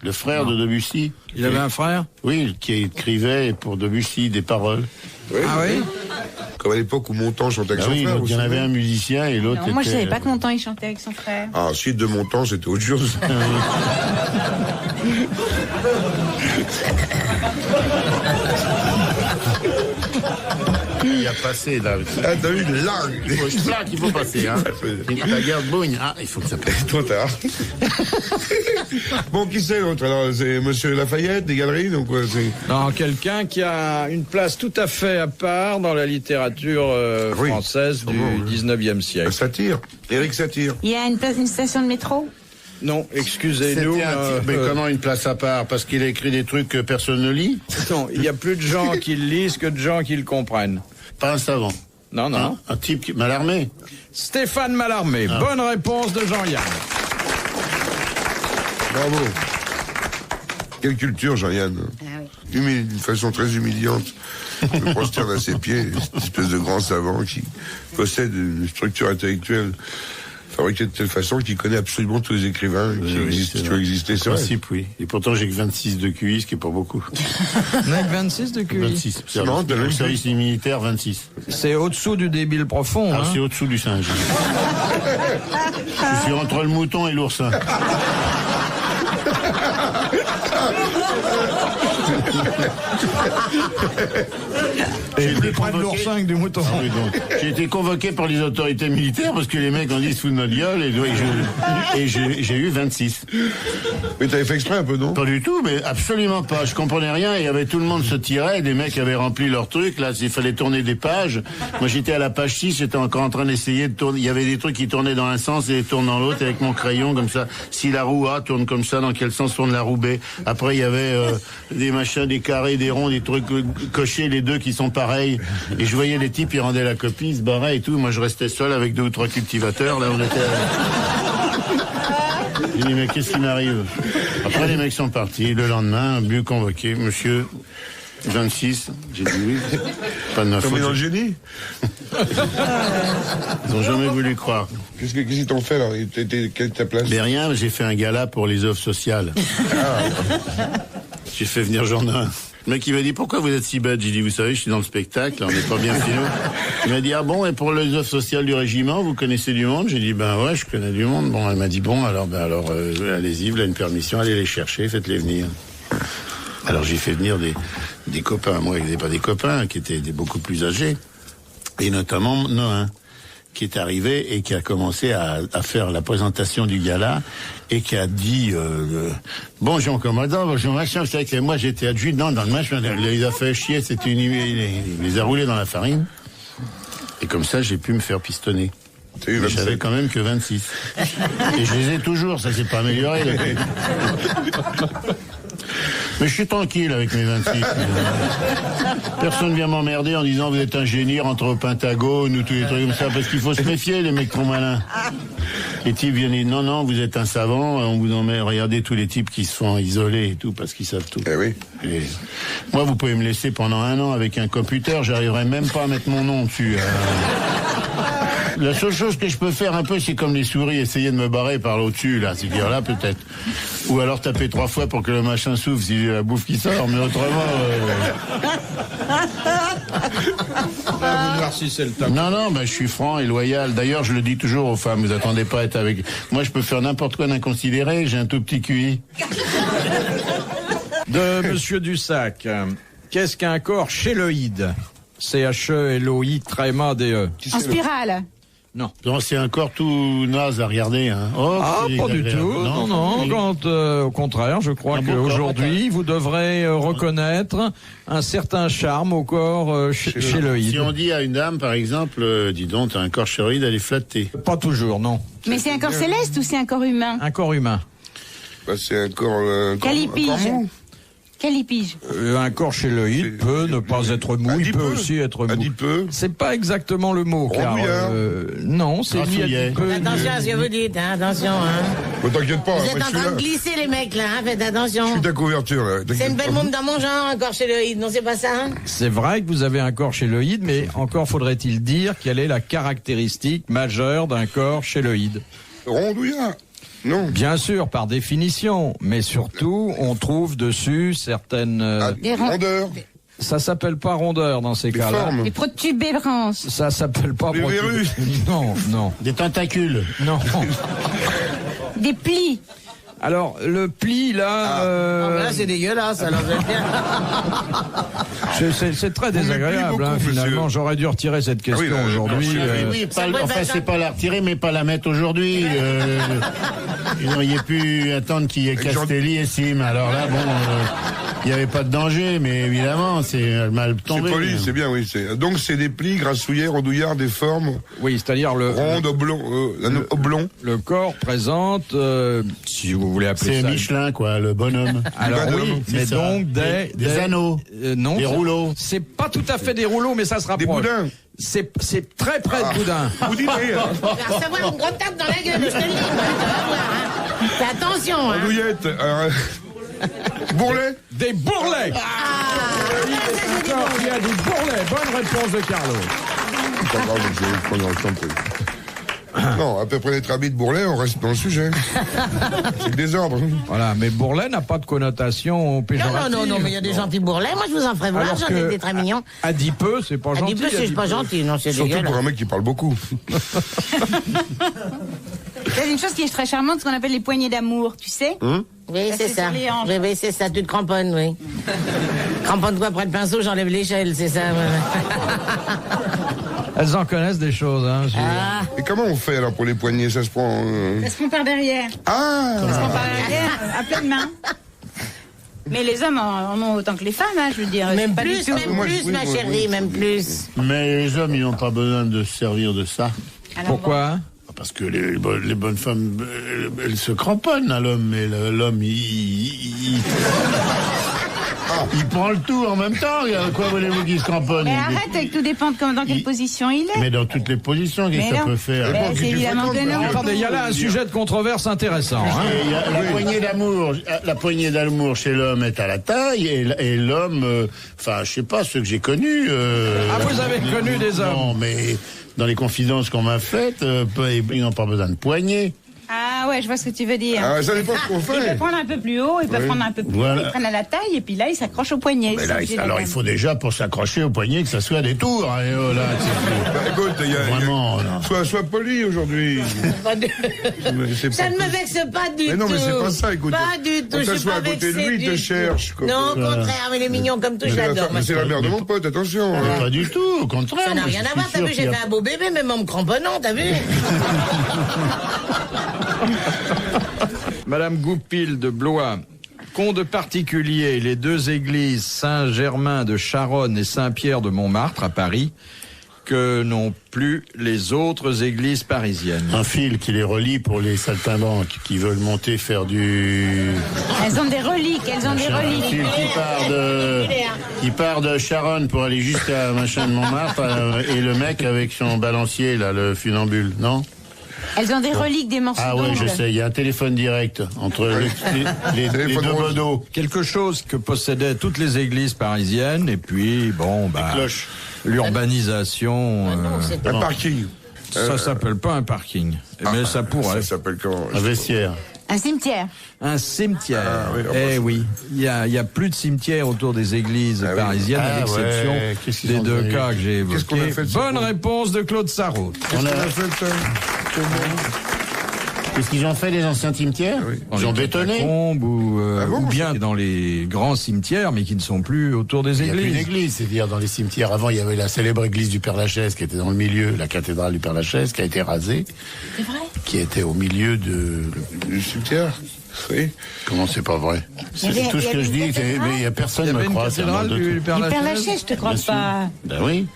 le frère de Debussy. Il avait un frère? Oui, qui écrivait pour Debussy des paroles. Oui. Ah oui? Comme à l'époque où Montand chantait avec Ah son oui, frère. donc il y en vous avait savez. un musicien et l'autre Non, moi, je était- savais pas que Montand il chantait avec son frère. Ah, si, de Montand, c'était autre chose. Il a passé là. Ah, t'as vu, là. Il faut il faut passer. Hein. La garde bougne. Ah, il faut que ça passe. Trop tard. Bon, qui c'est l'autre? Alors, c'est Monsieur Lafayette, des galeries, donc quoi, c'est... Non, quelqu'un qui a une place tout à fait à part dans la littérature Oui. française du Oh, oui. 19e siècle. Satire. Éric Satire. Il y a une station de métro. Non, excusez-nous. C'était un type, mais comment une place à part? Parce qu'il a écrit des trucs que personne ne lit? Non, il y a plus de gens qui le lisent que de gens qui le comprennent. Pas un savant. Non, non. Hein? Un type qui Mallarmé. Stéphane Mallarmé. Bonne réponse de Jean-Yann. Bravo. Quelle culture, Jean-Yann. D'une façon très humiliante. Je me prosterne à ses pieds, une espèce de grand savant qui possède une structure intellectuelle fabriquée de telle façon qu'il connaît absolument tous les écrivains qui ont existé. C'est En vrai. principe, oui. Et pourtant, j'ai que 26 de QI, ce qui est pas beaucoup. On a 26 de QI. 26. C'est marrant, t'as Le même service militaire, 26. C'est au-dessous du débile profond. Ah, hein. c'est au-dessous du singe. Je suis entre le mouton et l'oursin. Et plus près de l'oursin que du mouton. Ah oui, donc, j'ai été convoqué par les autorités militaires parce que les mecs ont dit se foutent de notre gueule et j'ai eu 26. Mais t'avais fait exprès un peu, non? Pas du tout, mais absolument pas. Je comprenais rien. Il y avait tout le monde se tirait. Des mecs avaient rempli leur truc. Là, il fallait tourner des pages. Moi, j'étais à la page 6. J'étais encore en train d'essayer de tourner. Il y avait des trucs qui tournaient dans un sens et tournent dans l'autre avec mon crayon comme ça. Si la roue A tourne comme ça, dans quel sens tourne la roue B? Après, il y avait des machins, des carrés, des ronds, des trucs cochés, les deux qui sont pareils. Et je voyais les types, ils rendaient la copie, ils se barraient et tout. Moi, je restais seul avec 2 ou 3 cultivateurs. Là, on était... J'ai dit, mais qu'est-ce qui m'arrive? Après, les mecs sont partis. Le lendemain, but convoqué. Monsieur, 26. J'ai dit oui. Pas de ma faute. Tombé dans le génie? Ils n'ont jamais voulu croire. Qu'est-ce qu'ils t'ont fait, là? Quelle est ta place? Mais rien, j'ai fait un gala pour les œuvres sociales. J'ai fait venir Jourdain. Le mec, il m'a dit, pourquoi vous êtes si bête? J'ai dit, vous savez, je suis dans le spectacle, on n'est pas bien finaux. Il m'a dit, ah bon, et pour les œuvres sociales du régiment, vous connaissez du monde? J'ai dit, ben ouais, je connais du monde. Bon, elle m'a dit, bon, alors, allez-y, vous avez une permission, allez les chercher, faites-les venir. Alors, j'ai fait venir des copains, moi, pas des copains, qui étaient beaucoup plus âgés. Et notamment, Nohin, qui est arrivé et qui a commencé à faire la présentation du gala et qui a dit bonjour commandant, bonjour machin. Vous savez que moi j'étais adjudant dans le machin, il les a fait chier, il les a roulés dans la farine. Et comme ça j'ai pu me faire pistonner. Mais j'avais quand même que 26. Et je les ai toujours, ça s'est pas amélioré. Mais je suis tranquille avec mes 26. Personne vient m'emmerder en disant vous êtes un génie, rentre au Pentagone ou tous les trucs comme ça, parce qu'il faut se méfier, les mecs trop malins. Les types viennent dire non, vous êtes un savant, on vous en met, regardez tous les types qui se font isoler et tout, parce qu'ils savent tout. Eh oui. Et moi, vous pouvez me laisser pendant 1 an avec un computer, j'arriverai même pas à mettre mon nom dessus. La seule chose que je peux faire un peu, c'est comme les souris, essayer de me barrer par au-dessus, là. C'est-à-dire là, peut-être. Ou alors taper 3 fois pour que le machin s'ouvre si j'ai la bouffe qui sort, mais autrement... Non, je suis franc et loyal. D'ailleurs, je le dis toujours aux femmes, vous attendez pas à être avec... Moi, je peux faire n'importe quoi d'inconsidéré, j'ai un tout petit QI. De Monsieur Dussac, qu'est-ce qu'un corps chéloïde? CHELOI-DE. En spirale. Non. Non, c'est un corps tout naze à regarder. Hein. Oh, pas du tout. Non. Quand, au contraire, je crois qu'aujourd'hui, vous devrez reconnaître un certain charme au corps chéloïde. Si on dit à une dame, par exemple, dis donc, t'as un corps chéloïde, elle est flattée. Pas toujours, non. Mais c'est un corps céleste ou c'est un corps humain? Un corps humain. Bah, c'est un corps... Calipige. Calipige. Un corps chéloïde peut ne pas être mou, il peut aussi être mou. Adipeux. C'est pas exactement le mot, car non, c'est ni adipeux. Attention à ce que vous dites, hein, attention. Hein. T'inquiète pas. Vous êtes en train de glisser les mecs là, hein, faites attention. Je suis ta couverture là. C'est une belle montre dans mon genre, un corps chéloïde, non c'est pas ça hein? C'est vrai que vous avez un corps chéloïde, mais encore faudrait-il dire quelle est la caractéristique majeure d'un corps chéloïde. Rondouillard. Non. Bien sûr, par définition, mais surtout, on trouve dessus certaines... rondeurs. Ça s'appelle pas rondeur dans ces cas-là. Formes. Des protubérances. Ça s'appelle pas... Des verrues. Non. Des tentacules. Non. Des plis. Alors, le pli, là... Là, c'est dégueulasse, alors vous êtes bien. C'est très désagréable, beaucoup, finalement. monsieur. J'aurais dû retirer cette question aujourd'hui. C'est pas la retirer, mais pas la mettre aujourd'hui. Vous auriez pu attendre qu'il y ait Castelli et Sim. Alors là, bon, il n'y avait pas de danger, mais évidemment, c'est mal tombé. C'est poli, c'est bien, oui. Donc, c'est des plis grassouillés, rondouillards, des formes. Oui, c'est-à-dire le... Ronde, oblong. Le corps présente, si vous voulez appeler C'est ça... Michelin, quoi, le bonhomme. Alors Bonhomme, oui, mais ça. donc des anneaux. Non, des rouleaux. C'est pas tout à fait des rouleaux, mais ça se rapproche. Des boudins. C'est très près de boudin. Boudinier. Tu vas recevoir une grosse tape dans la gueule, je te le dis, tu vas voir. Hein. Fais attention, hein. Rondouillette. Bourrelet. Des bourrelets. Encore, il y a des bourrelets. Bonne réponse de Carlo. Pas grave, je vais prendre un temps. Non, à peu près les habits de Bourrelet, on reste dans le sujet. C'est le désordre. Voilà, mais bourrelet n'a pas de connotation péjorative. Non, mais il y a des gentils bourrelets, moi je vous en ferai voir, j'en ai des très mignons. Adipeux, c'est pas gentil. Adipeux, c'est pas gentil, non, c'est Surtout dégueulasse. pour un mec qui parle beaucoup. C'est une chose qui est très charmante, ce qu'on appelle les poignées d'amour, tu sais? Oui, c'est c'est ça. sur les hanches. Oui, c'est ça, tu te cramponnes, oui. Crampon de quoi près le pinceau, j'enlève l'échelle, c'est ça. Elles en connaissent des choses, hein. Ah, Et comment on fait alors pour les poignets? Ça se prend. Ça se prend par derrière. Ah Ça se prend par derrière, à pleine main. Mais les hommes en ont autant que les femmes, hein, je veux dire. même Pas du plus, tout. même Moi, plus, oui, ma moi, chérie, oui. même plus. Mais les hommes, ils n'ont pas besoin de se servir de ça. Alors, Pourquoi? Parce que les bonnes femmes, elles se cramponnent à l'homme, mais l'homme, il prend le tout en même temps. Quoi voulez-vous qu'il se cramponne? Mais arrête, avec tout dépend de dans quelle position il est. Mais dans toutes les positions, qu'est-ce Mais que ça non. peut faire? Ben, Qui c'est tu évidemment que fréquentes, non. Attendez, il y a là un sujet de controverse intéressant, hein. Et il y a la poignée d'amour chez l'homme est à la taille et l'homme, enfin, je sais pas, ceux que j'ai connus. Ah, vous avez connu des hommes? Non, mais dans les confidences qu'on m'a faites, ils n'ont pas besoin de poignée. Ah ouais, je vois ce que tu veux dire. Ah, ça dépend ce qu'on Ils peuvent fait. prendre un peu plus haut, ils peuvent prendre un peu plus haut, Voilà. ils prennent à la taille et puis là ils s'accrochent au poignet. Mais C'est là, obligé de alors la il faut déjà pour s'accrocher au poignet que ça soit des tours. Hein, et oh, là, Bah, écoute, Vraiment, là. sois poli aujourd'hui. Mais c'est Ça pas ne me possible. vexe pas du tout. Mais non, mais c'est pas ça, écoute. Pas du tout, Quand je suis t'assois pas à côté de vexée lui, il te du cherche, tout. quoi. Non, au contraire, mais il est mignon comme tout, C'est j'adore. la- C'est la mère de mon pote, attention. hein. Pas du tout, au contraire. Ça n'a moi, rien je à suis voir, t'as sûr vu, qu'il y j'ai a- fait un beau bébé, même en me cramponnant, t'as vu? Madame Goupil de Blois. Qu'ont de particulier les deux églises Saint-Germain de Charonne et Saint-Pierre de Montmartre à Paris que n'ont plus les autres églises parisiennes? Un fil qui les relie pour les saltimbanques qui veulent monter faire du... Elles ont des reliques, elles ont des Un reliques. fil qui part de Charonne pour aller jusqu'à machin de Montmartre et le mec avec son balancier, là, le funambule, non? Elles ont des reliques, des morceaux Ah ouais, je d'ongle. sais, il y a un téléphone direct entre les Téléphone deux rose. modos. Quelque chose que possédaient toutes les églises parisiennes et puis, bon, bah, cloches. l'urbanisation, c'est Un parking. ça s'appelle pas un parking. Mais ça pourrait. Ça s'appelle comment? Un vestiaire. Un cimetière. Un cimetière. Ah oui, Eh oui, il y a plus de cimetières autour des églises Ah oui. parisiennes, à Ah l'exception ouais, qu'est-ce qu'ils des ont deux donné? cas que j'ai Qu'est-ce qu'on a évoqués. fait de ce Bonne coup réponse de Claude Sarraute. Qu'est-ce qu'on a fait de ça? Qu'est-ce qu'ils ont fait, les anciens cimetières? Dans Ils les ont bétonné. catacombes ou, Ah bon, ou bien dans les grands cimetières, mais qui ne sont plus autour des Il n'y a plus églises. d'église, c'est-à-dire dans les cimetières. Avant, il y avait la célèbre église du Père-Lachaise qui était dans le milieu, la cathédrale du Père-Lachaise qui a été rasée, C'est vrai? qui était au milieu de... Du cimetière? Oui. Comment c'est pas vrai? C'est Il y avait- tout il ce y que avait je une dis, cathédrale mais il y a personne Il y ne me avait une croit. c'est un cathédrale monde de du trucs. Père Du Père Lachaise. Lachaise, je te crois Bien sûr. pas. Ben oui.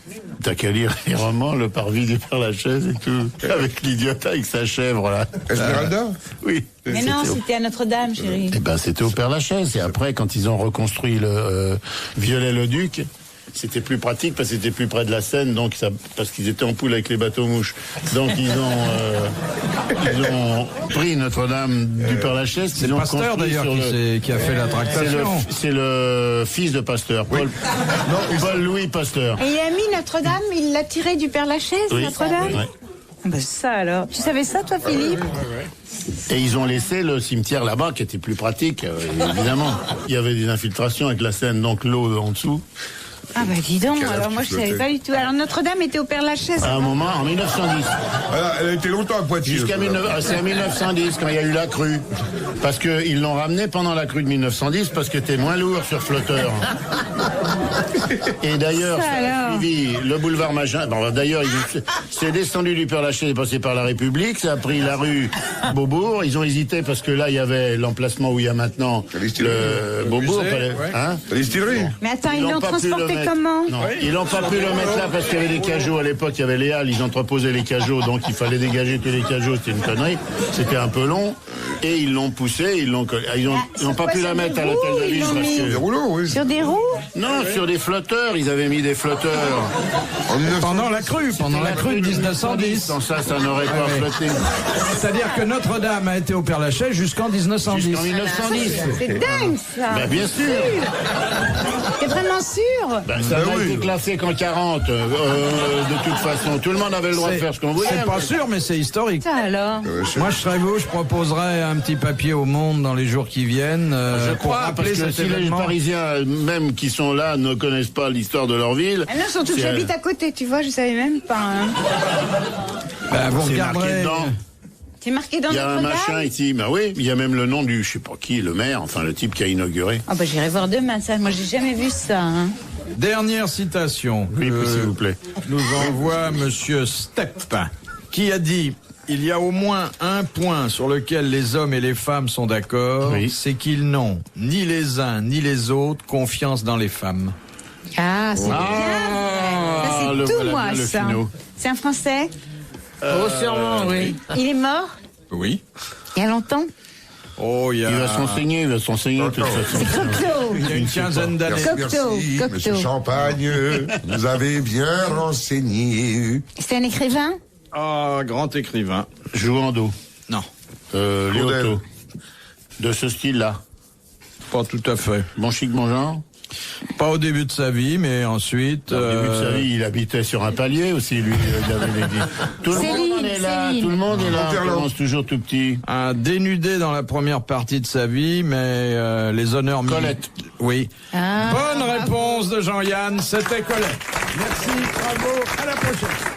T'as qu'à lire les romans, le parvis du Père-Lachaise et tout. Avec l'idiote avec sa chèvre, là. Esmeralda? Oui. Mais non, C'était au- c'était à Notre-Dame, chérie. Eh ben, c'était au Père-Lachaise. Et après, quand ils ont reconstruit le Viollet-le-Duc, c'était plus pratique parce que c'était plus près de la Seine, donc parce qu'ils étaient en poule avec les bateaux-mouches. Donc ils ont pris Notre-Dame du Père-Lachaise. C'est le Pasteur d'ailleurs qui a fait la tractation. C'est le fils de Pasteur, Paul-Louis Pasteur. Et il a mis Notre-Dame, il l'a tiré du Père Lachaise, Oui. Notre-Dame? Ouais. Ben ça alors. Tu savais ça, toi, Philippe? Et ils ont laissé le cimetière là-bas, qui était plus pratique, évidemment. Il y avait des infiltrations avec la Seine, donc l'eau en dessous. Ah bah dis donc, Quelle alors heure moi tu je savais flottais pas du tout. Alors Notre-Dame était au Père Lachaise. À un moment, en 1910. Elle a été longtemps à Poitiers. Jusqu'à c'est en 1910 quand il y a eu la crue. Parce qu'ils l'ont ramené pendant la crue de 1910 parce que c'était moins lourd sur flotteur. Et d'ailleurs, Ça ça a alors. suivi le boulevard Magin. Bon, d'ailleurs, c'est descendu du Père Lachaise et passé par la République. Ça a pris la rue Beaubourg. Ils ont hésité parce que là, il y avait l'emplacement où il y a maintenant La distillerie. le Beaubourg. musée, fallait- ouais. hein La distillerie? Mais attends, ils l'ont pas pu le transporté mettre. comment? Non, ils n'ont pas pu le mettre là parce qu'il y avait des cajots. À l'époque, il y avait les halles, ils entreposaient les cajots, donc il fallait dégager tous les cajots. C'était une connerie. C'était un peu long. Et ils l'ont poussé, ils n'ont sur pas quoi, pu sur la des mettre à roues, l'hôtel de ils ville l'ont parce mis Des que... rouleaux, oui. Sur des roues? Non, sur des flotteurs, ils avaient mis des flotteurs. En 1900. Pendant la crue de 1910. Sans ça, ça n'aurait pas ouais. flotté. C'est-à-dire que Notre-Dame a été au Père Lachaise jusqu'en 1910. Jusqu'en 1910. C'est dingue ça. Ben, bien sûr. T'es vraiment sûr? Ben, ça Ben n'a oui. été classé qu'en 40, de toute façon. Tout le monde avait le droit de faire ce qu'on voulait. C'est pas sûr, mais c'est historique. Ça alors. Moi, je serais vous, je proposerais un petit papier au Monde dans les jours qui viennent. Je pour crois, parce rappeler que cet si les événement. Parisiens, même qui sont là, ne connaissent pas l'histoire de leur ville. Ah non, surtout que c'est- j'habite à côté, tu vois, je savais même pas. Hein. Ben, vous C'est marqué regarderez. dedans. C'est marqué dans Il y a un Notre-Dame. machin ici, bah oui, il y a même le nom du, je sais pas qui, le maire, enfin le type qui a inauguré. Ah bah j'irai voir demain ça. Moi j'ai jamais vu ça. Hein. Dernière citation. Oui, s'il vous plaît. Nous envoie Monsieur Stepp, qui a dit: il y a au moins un point sur lequel les hommes et les femmes sont d'accord, Oui. c'est qu'ils n'ont ni les uns ni les autres confiance dans les femmes. Ah c'est bien. Ça c'est le tout voilà moi bien, le ça. finot. C'est un Français. Oh, sûrement, oui. Il est mort Oui. il y a longtemps. Oh, il y a Il va se renseigner de toute façon. Cocteau. il y a une quinzaine d'années. Cocteau, Merci, Cocteau. Monsieur Champagne, vous avez bien renseigné. C'est un écrivain. Ah, grand écrivain. Jouando, Non, Léoto, de ce style-là. pas tout à fait. Bon chic, bon genre. Pas au début de sa vie, mais ensuite. Au début de sa vie, il habitait sur un palier aussi, lui. Il avait les dix. Tout le monde est là, Céline. tout le monde est là. On Monterland. commence toujours tout petit. Un dénudé dans la première partie de sa vie, mais les honneurs Colette. Oui. Ah. Bonne réponse de Jean-Yann, c'était Colette. Merci, bravo, à la prochaine.